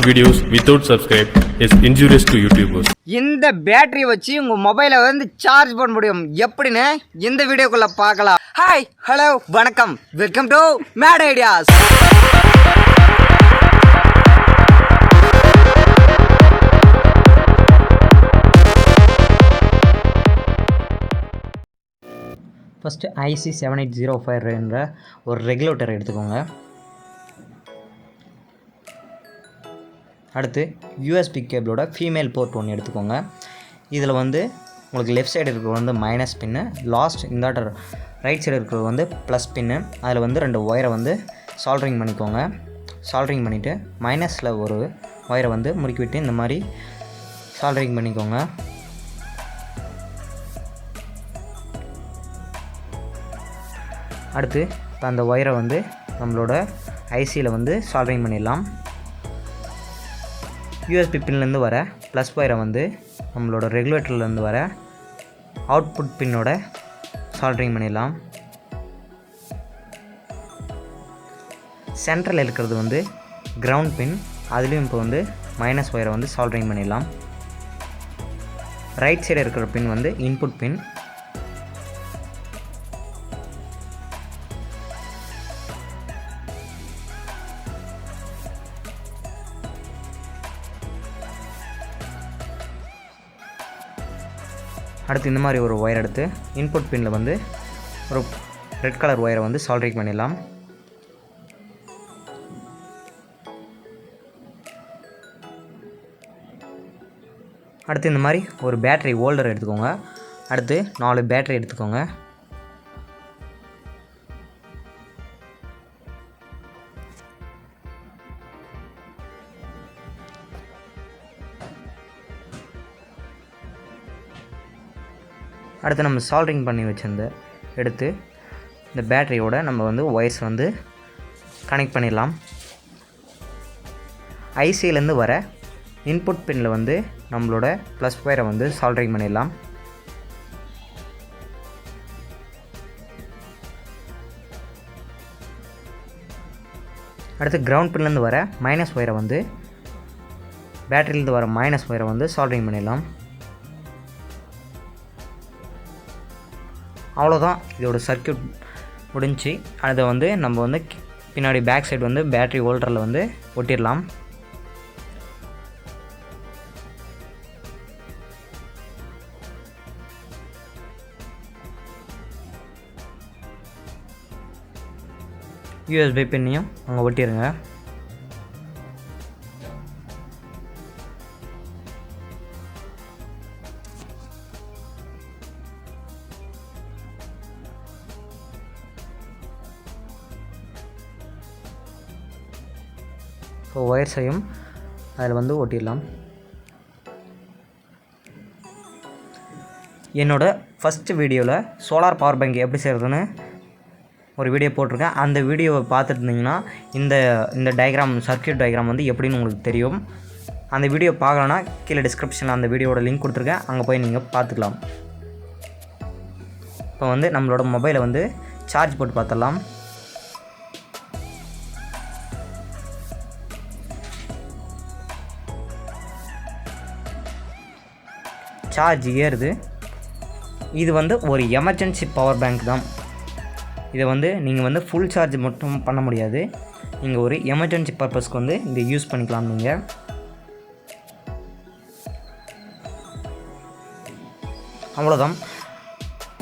videos without subscribe is injurious to YouTubers. இந்த battery வச்சு உங்க மொபைலை வந்து சார்ஜ் பண்ண முடியும் எப்படின்னு இந்த வீடியோக்குள்ள பார்க்கலாம். ஹாய் ஹலோ வணக்கம், welcome to mad ideas. First IC 7805 என்ற ஒரு ரெகுலேட்டர் எடுத்துக்கோங்க. அடுத்து USB கேபிளோட ஃபீமேல் போர்ட் ஒன்று எடுத்துக்கோங்க. இதில் வந்து உங்களுக்கு லெஃப்ட் சைடு இருக்கிறது வந்து மைனஸ் பின்னு, லாஸ்ட் இன்வெர்ட்டர் ரைட் சைடு இருக்கிறது வந்து ப்ளஸ் பின்னு. அதில் வந்து 2 ஒயரை வந்து சால்ட்ரிங் பண்ணிக்கோங்க. சால்ட்ரிங் பண்ணிவிட்டு மைனஸில் ஒரு ஒயரை வந்து முறுக்கி விட்டு இந்த மாதிரி சால்ட்ரிங் பண்ணிக்கோங்க. அடுத்து இப்போ அந்த ஒயரை வந்து நம்மளோட ஐசியில் வந்து சால்ட்ரிங் பண்ணிடலாம். USB பின்லேருந்து வர ப்ளஸ் ஒயரை வந்து நம்மளோட ரெகுலேட்டர்லேருந்து வர அவுட்புட் பின்னோட சால்ட்ரிங் பண்ணிடலாம். சென்ட்ரல் இருக்கிறது வந்து கிரவுண்ட் பின், அதுலேயும் இப்போ வந்து மைனஸ் ஒயரை வந்து சால்ட்ரிங் பண்ணிடலாம். ரைட் சைடு இருக்கிற பின் வந்து இன்புட் பின். அடுத்து இந்த மாதிரி ஒரு ஒயர் எடுத்து இன்புட் பின்னில் வந்து ஒரு ரெட் கலர் ஒயரை வந்து சால்ட்ரிங் பண்ணிடலாம். அடுத்து இந்த மாதிரி ஒரு பேட்டரி ஹோல்டர் எடுத்துக்கோங்க. அடுத்து 4 பேட்டரி எடுத்துக்கோங்க. அடுத்து நம்ம சால்ட்ரிங் பண்ணி வச்சிருந்த எடுத்து இந்த பேட்டரியோட நம்ம வந்து ஒயர்ஸ் வந்து கனெக்ட் பண்ணிடலாம். ஐசியிலேருந்து வர இன்புட் பின்னில் வந்து நம்மளோட ப்ளஸ் ஒயரை வந்து சால்ட்ரிங் பண்ணிடலாம். அடுத்து கிரவுண்ட் பின்லேருந்து வர மைனஸ் ஒயரை வந்து பேட்டரியிலேருந்து வர மைனஸ் ஒயரை வந்து சால்ட்ரிங் பண்ணிடலாம். அவ்வளோதான், இதோட சர்க்யூட் முடிஞ்சு. அதை வந்து நம்ம வந்து பின்னாடி பேக் சைடு வந்து பேட்ரி ஹோல்டரில் வந்து ஒட்டிடலாம். USB பின்னையும் அங்கே ஒட்டிடுங்க. ஸோ ஒயர்ஸையும் அதில் வந்து ஒட்டிடலாம். என்னோடய ஃபஸ்ட்டு வீடியோவில் சோலார் பவர் பேங்க் எப்படி செய்கிறதுன்னு ஒரு வீடியோ போட்டிருக்கேன். அந்த வீடியோவை பார்த்துட்டு இருந்தீங்கன்னா இந்த டயக்ராம், சர்க்யூட் டயக்ராம் வந்து எப்படின்னு உங்களுக்கு தெரியும். அந்த வீடியோ பார்க்கலன்னா கீழே டிஸ்கிரிப்ஷனில் அந்த வீடியோட லிங்க் கொடுத்துருக்கேன், அங்கே போய் நீங்கள் பார்த்துக்கலாம். இப்போ வந்து நம்மளோட மொபைலை வந்து சார்ஜ் போட்டு பார்த்துடலாம். சார்ஜ் ஏறுது. இது வந்து ஒரு எமர்ஜென்சி பவர் பேங்க் தான். இதை வந்து நீங்கள் வந்து ஃபுல் சார்ஜ் மட்டும் பண்ண முடியாது. நீங்கள் ஒரு எமர்ஜென்சி பர்பஸ்க்கு வந்து இதை யூஸ் பண்ணிக்கலாம். நீங்கள் அவ்வளோதான்,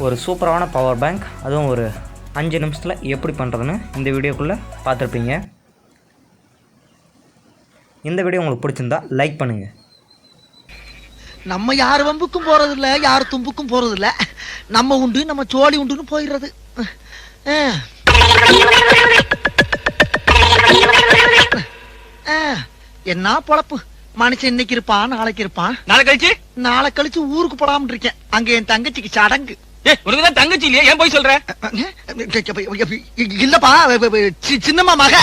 ஒரு சூப்பரான பவர் பேங்க், அதுவும் ஒரு 5 நிமிஷத்தில் எப்படி பண்ணுறதுன்னு இந்த வீடியோக்குள்ளே பார்த்துருப்பீங்க. இந்த வீடியோ உங்களுக்கு பிடிச்சிருந்தா லைக் பண்ணுங்கள். நம்ம யார் வம்புக்கும் போறதில்ல, யார் தும்புக்கும் போறதில்ல. நம்ம உண்டு, நம்ம சோழி உண்டுன்னு போயிடுறது. என்ன பொழப்பு மனுஷன், இன்னைக்கு இருப்பான் நாளைக்கு இருப்பான், நாளை கழிச்சு ஊருக்கு போடாம இருக்கேன். அங்க என் தங்கச்சிக்கு சடங்கு. உனக்குதான் தங்கச்சி இல்லையா, ஏன் போய் சொல்ற? இல்லப்பா, சின்னம்மா மக.